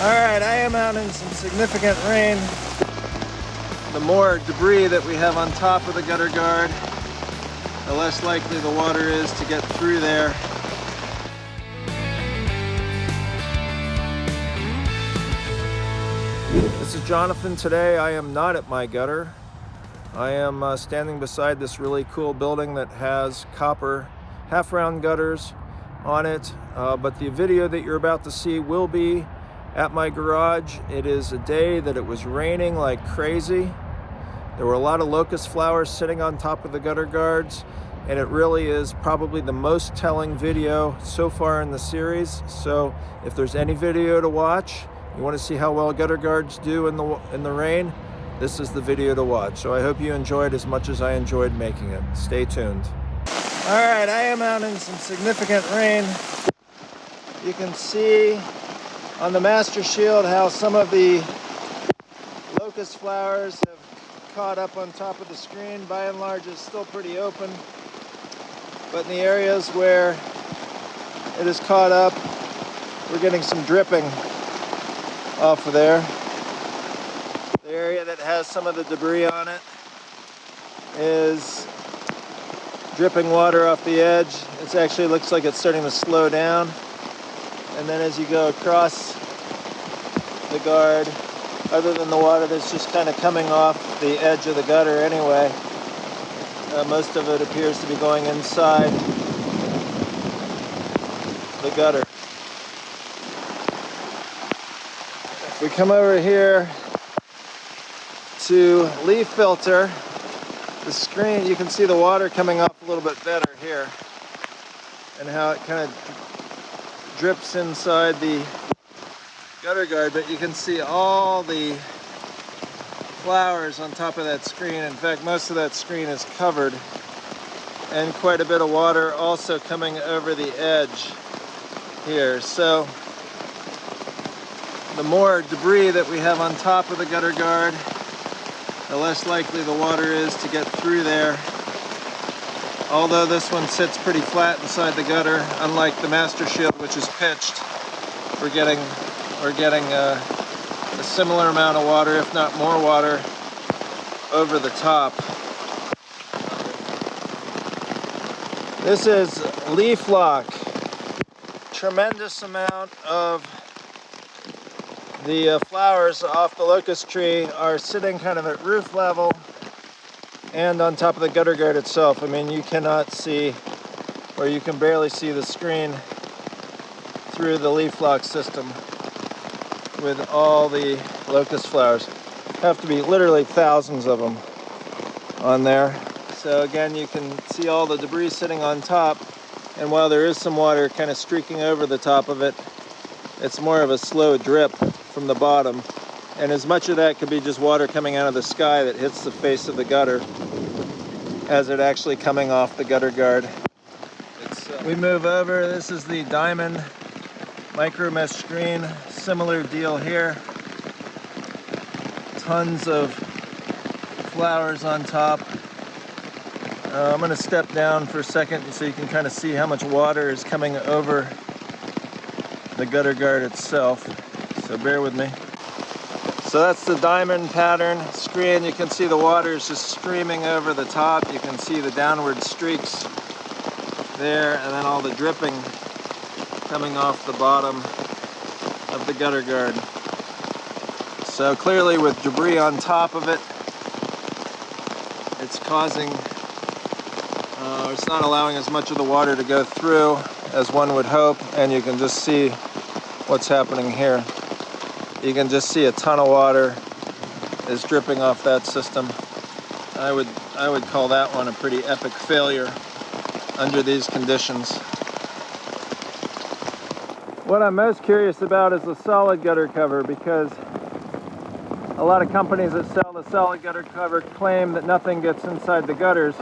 Alright, I am out in some significant rain. The more debris that we have on top of the gutter guard, the less likely the water is to get through there. This is Jonathan. Today I am not at my gutter. I am standing beside this really cool building that has copper half-round gutters on it, but the video that you're about to see will be at my garage. It is a day that it was raining like crazy. There were a lot of locust flowers sitting on top of the gutter guards, and it really is probably the most telling video so far in the series. So if there's any video to watch, you want to see how well gutter guards do in the rain, this is the video to watch. So I hope you enjoyed as much as I enjoyed making it. Stay tuned. All right, I am out in some significant rain. You can see on the master shield how some of the locust flowers have caught up on top of the screen. By and large, it's still pretty open, but in the areas where it is caught up, we're getting some dripping off of there. The area that has some of the debris on it is dripping water off the edge. It actually looks like it's starting to slow down. And then as you go across the guard, other than the water that's just kind of coming off the edge of the gutter anyway, most of it appears to be going inside the gutter. If we come over here to leaf filter, the screen, you can see the water coming off a little bit better here, and how it kind of drips inside the gutter guard, but you can see all the flowers on top of that screen. In fact, most of that screen is covered, and quite a bit of water also coming over the edge here. So the more debris that we have on top of the gutter guard, the less likely the water is to get through there. Although this one sits pretty flat inside the gutter, unlike the master shield, which is pitched, we're getting a similar amount of water, if not more water, over the top. This is leaf lock. Tremendous amount of the flowers off the locust tree are sitting kind of at roof level and on top of the gutter guard itself. I mean, you cannot see, or you can barely see the screen through the leaf lock system with all the locust flowers. Have to be literally thousands of them on there. So again, you can see all the debris sitting on top, and while there is some water kind of streaking over the top of it, it's more of a slow drip from the bottom. And as much of that could be just water coming out of the sky that hits the face of the gutter as it actually coming off the gutter guard. We move over. This is the Diamond micro mesh screen. Similar deal here. Tons of flowers on top. I'm going to step down for a second so you can kind of see how much water is coming over the gutter guard itself. So bear with me. So that's the Diamond pattern screen. You can see the water is just streaming over the top. You can see the downward streaks there, and then all the dripping coming off the bottom of the gutter guard. So clearly with debris on top of it, it's causing, it's not allowing as much of the water to go through as one would hope, and you can just see what's happening here. You can just see a ton of water is dripping off that system. I would call that one a pretty epic failure under these conditions. What I'm most curious about is the solid gutter cover, because a lot of companies that sell the solid gutter cover claim that nothing gets inside the gutters.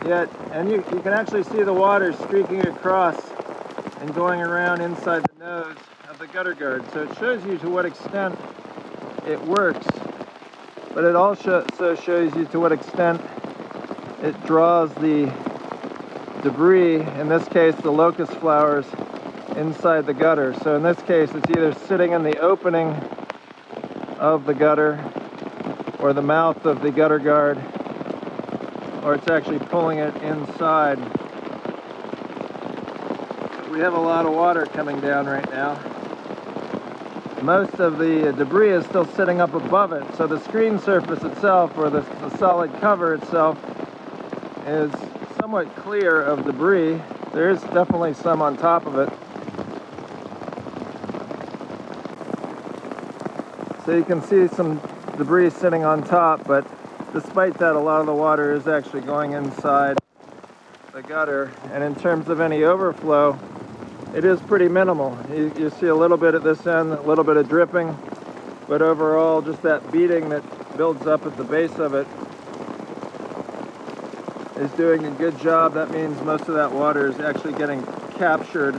Yet, and you can actually see the water streaking across and going around inside the nose of the gutter guard. So it shows you to what extent it works, but it also shows you to what extent it draws the debris, in this case the locust flowers, inside the gutter. So in this case, it's either sitting in the opening of the gutter or the mouth of the gutter guard, or it's actually pulling it inside. We have a lot of water coming down right now. Most of the debris is still sitting up above it, so the screen surface itself, or the solid cover itself, is somewhat clear of debris. There is definitely some on top of it. So you can see some debris sitting on top, but despite that, a lot of the water is actually going inside the gutter. And in terms of any overflow, it is pretty minimal. You see a little bit at this end, a little bit of dripping, but overall just that beading that builds up at the base of it is doing a good job. That means most of that water is actually getting captured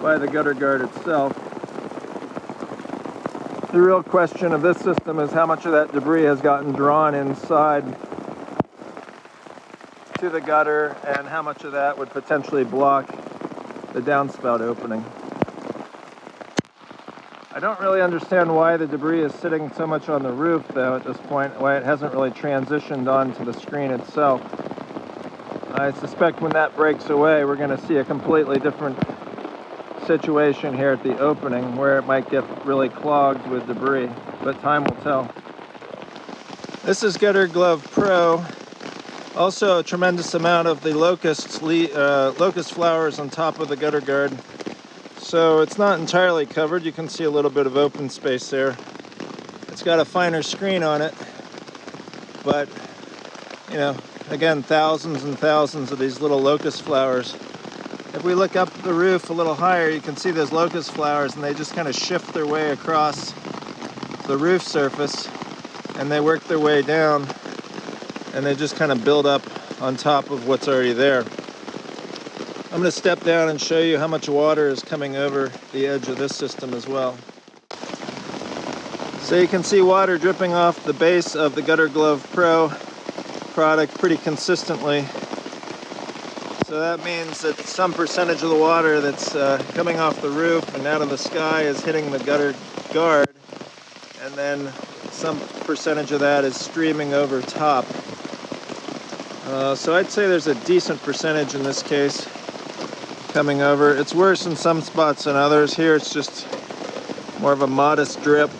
by the gutter guard itself. The real question of this system is how much of that debris has gotten drawn inside to the gutter and how much of that would potentially block the downspout opening. I don't really understand why the debris is sitting so much on the roof though at this point, why it hasn't really transitioned onto the screen itself. I suspect when that breaks away, we're going to see a completely different situation here at the opening where it might get really clogged with debris, but time will tell. This is Gutter Glove Pro. Also a tremendous amount of the locust flowers on top of the gutter guard. So it's not entirely covered. You can see a little bit of open space there. It's got a finer screen on it, but you know, again, thousands and thousands of these little locust flowers. If we look up the roof a little higher, you can see those locust flowers, and they just kind of shift their way across the roof surface, and they work their way down, and they just kind of build up on top of what's already there. I'm going to step down and show you how much water is coming over the edge of this system as well. So you can see water dripping off the base of the Gutter Glove Pro product pretty consistently. So that means that some percentage of the water that's coming off the roof and out of the sky is hitting the gutter guard, and then some percentage of that is streaming over top. So I'd say there's a decent percentage in this case coming over. It's worse in some spots than others. Here it's just more of a modest drip.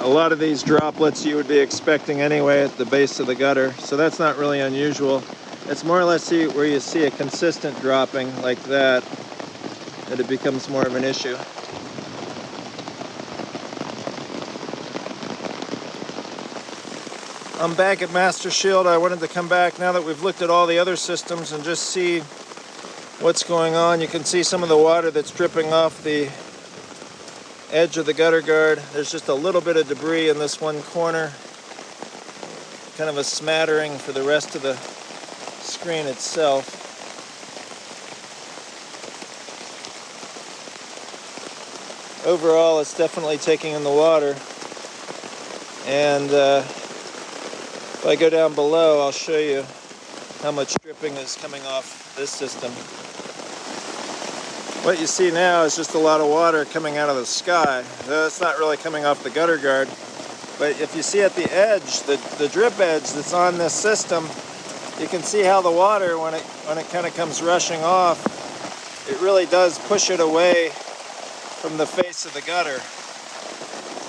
A lot of these droplets you would be expecting anyway at the base of the gutter, so that's not really unusual. It's more or less where you see a consistent dropping like that it becomes more of an issue. I'm back at Master Shield. I wanted to come back now that we've looked at all the other systems and just see what's going on. You can see some of the water that's dripping off the edge of the gutter guard. There's just a little bit of debris in this one corner, kind of a smattering for the rest of the screen itself. Overall, it's definitely taking in the water, and if I go down below, I'll show you how much dripping is coming off this system. What you see now is just a lot of water coming out of the sky. It's not really coming off the gutter guard, but if you see at the edge, the drip edge that's on this system, you can see how the water, when it kind of comes rushing off, it really does push it away from the face of the gutter.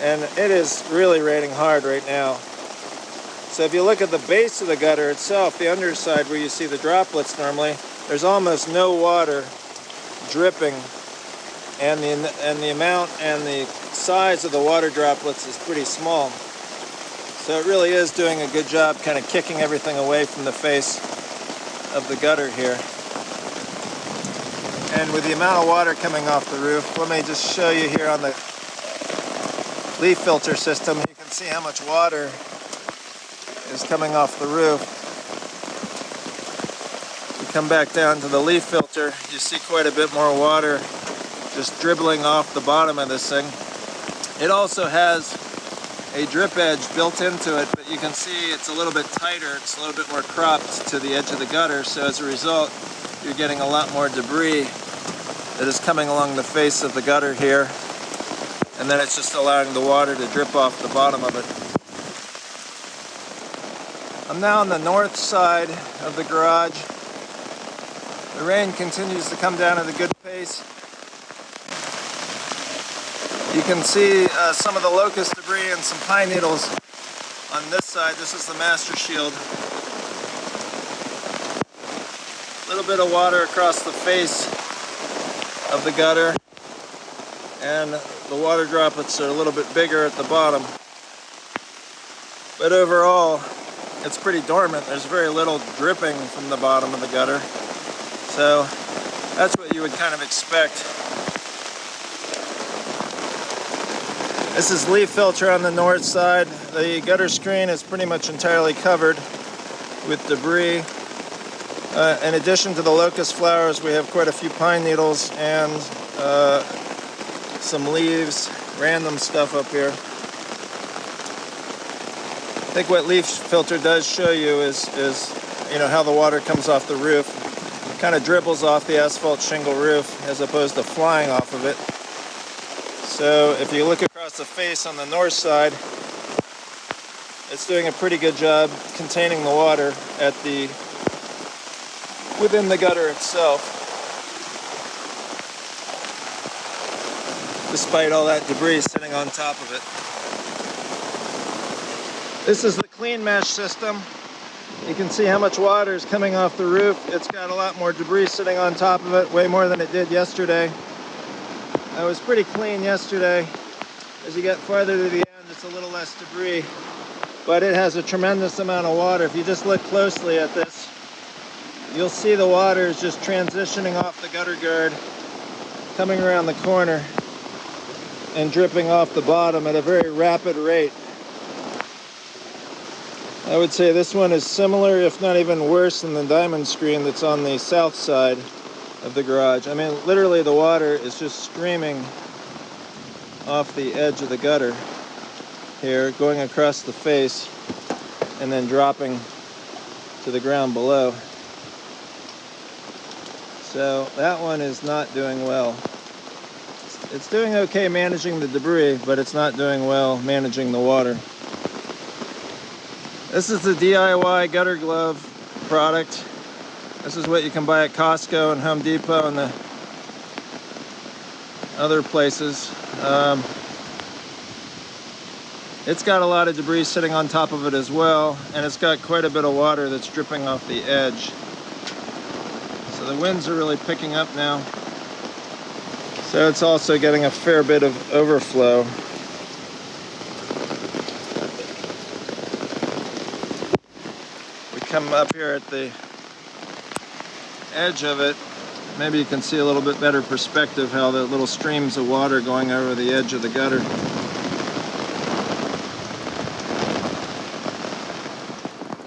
And it is really raining hard right now. So if you look at the base of the gutter itself, the underside where you see the droplets normally, there's almost no water dripping, and the amount and the size of the water droplets is pretty small. So it really is doing a good job kind of kicking everything away from the face of the gutter here. And with the amount of water coming off the roof, let me just show you here on the leaf filter system. You can see how much water is coming off the roof. Come back down to the leaf filter, you see quite a bit more water just dribbling off the bottom of this thing. It also has a drip edge built into it, but you can see it's a little bit tighter, it's a little bit more cropped to the edge of the gutter, so as a result you're getting a lot more debris that is coming along the face of the gutter here, and then it's just allowing the water to drip off the bottom of it. I'm now on the north side of the garage. The rain continues to come down at a good pace. You can see some of the locust debris and some pine needles on this side. This is the master shield. A little bit of water across the face of the gutter, and the water droplets are a little bit bigger at the bottom. But overall, it's pretty dormant. There's very little dripping from the bottom of the gutter. So that's what you would kind of expect. This is leaf filter on the north side. The gutter screen is pretty much entirely covered with debris. In addition to the locust flowers, we have quite a few pine needles and some leaves, random stuff up here. I think what leaf filter does show you is how the water comes off the roof. It kind of dribbles off the asphalt shingle roof as opposed to flying off of it. So if you look across the face on the north side, it's doing a pretty good job containing the water within the gutter itself, despite all that debris sitting on top of it. This is the clean mesh system. You can see how much water is coming off the roof. It's got a lot more debris sitting on top of it, way more than it did yesterday. It was pretty clean yesterday. As you get farther to the end, it's a little less debris, but it has a tremendous amount of water. If you just look closely at this, you'll see the water is just transitioning off the gutter guard, coming around the corner, and dripping off the bottom at a very rapid rate. I would say this one is similar, if not even worse, than the diamond screen that's on the south side of the garage. I mean, literally the water is just streaming off the edge of the gutter here, going across the face, and then dropping to the ground below. So that one is not doing well. It's doing okay managing the debris, but it's not doing well managing the water. This is the DIY gutter glove product. This is what you can buy at Costco and Home Depot and the other places. It's got a lot of debris sitting on top of it as well, and it's got quite a bit of water that's dripping off the edge. So the winds are really picking up now. So it's also getting a fair bit of overflow. We come up here at the edge of it. Maybe you can see a little bit better perspective how the little streams of water going over the edge of the gutter.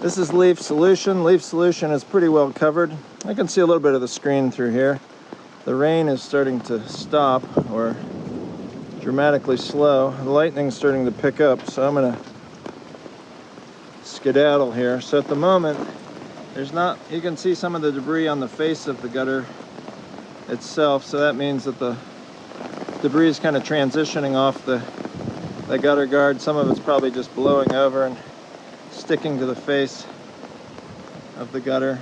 This is leaf solution. Leaf solution is pretty well covered. I can see a little bit of the screen through here. The rain is starting to stop or dramatically slow. The lightning's starting to pick up, so I'm gonna skedaddle here. So at the moment, you can see some of the debris on the face of the gutter itself, so that means that the debris is kind of transitioning off the gutter guard. Some of it's probably just blowing over and sticking to the face of the gutter.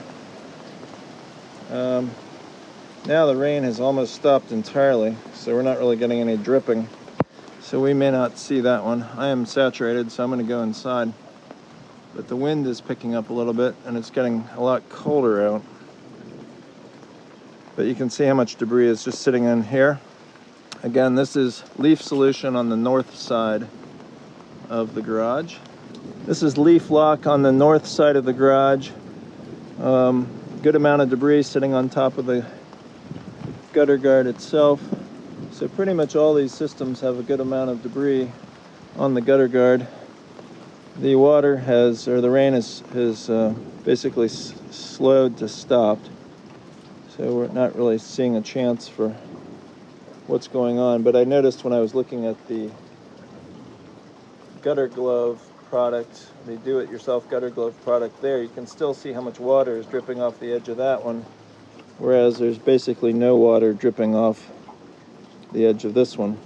Now the rain has almost stopped entirely, so we're not really getting any dripping. So we may not see that one. I am saturated, so I'm going to go inside. But the wind is picking up a little bit, and it's getting a lot colder out. But you can see how much debris is just sitting in here. Again, this is leaf solution on the north side of the garage. This is leaf lock on the north side of the garage. Good amount of debris sitting on top of the gutter guard itself. So pretty much all these systems have a good amount of debris on the gutter guard. The water the rain has basically slowed to stopped. So we're not really seeing a chance for what's going on. But I noticed when I was looking at the gutter glove product, the do-it-yourself gutter glove product there, you can still see how much water is dripping off the edge of that one, whereas there's basically no water dripping off the edge of this one.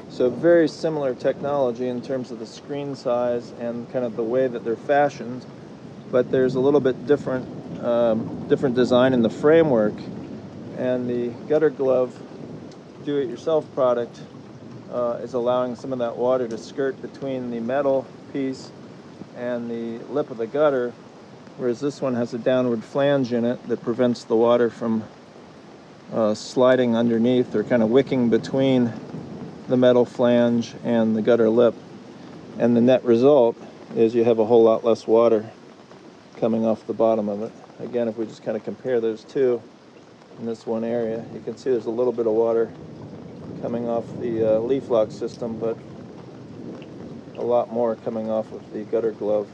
So very similar technology in terms of the screen size and kind of the way that they're fashioned, but there's a little bit different design in the framework. And the gutter glove do-it-yourself product is allowing some of that water to skirt between the metal piece and the lip of the gutter, whereas this one has a downward flange in it that prevents the water from sliding underneath or kind of wicking between the metal flange and the gutter lip. And the net result is you have a whole lot less water coming off the bottom of it. Again, if we just kind of compare those two in this one area, you can see there's a little bit of water coming off the leaf lock system, but a lot more coming off of the gutter glove.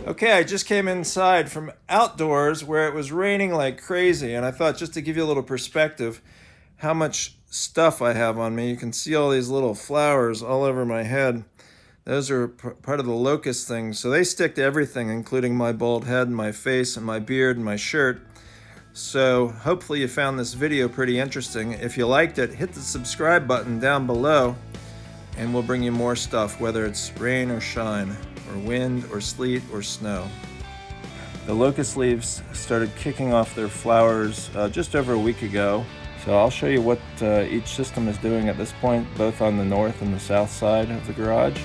Okay, I just came inside from outdoors where it was raining like crazy, and I thought, just to give you a little perspective how much stuff I have on me. You can see all these little flowers all over my head. Those are part of the locust thing, so they stick to everything, including my bald head, my face, and my beard, and my shirt. So hopefully you found this video pretty interesting. If you liked it, hit the subscribe button down below, and we'll bring you more stuff, whether it's rain or shine, or wind or sleet or snow. The locust leaves started kicking off their flowers just over a week ago. So I'll show you what each system is doing at this point, both on the north and the south side of the garage.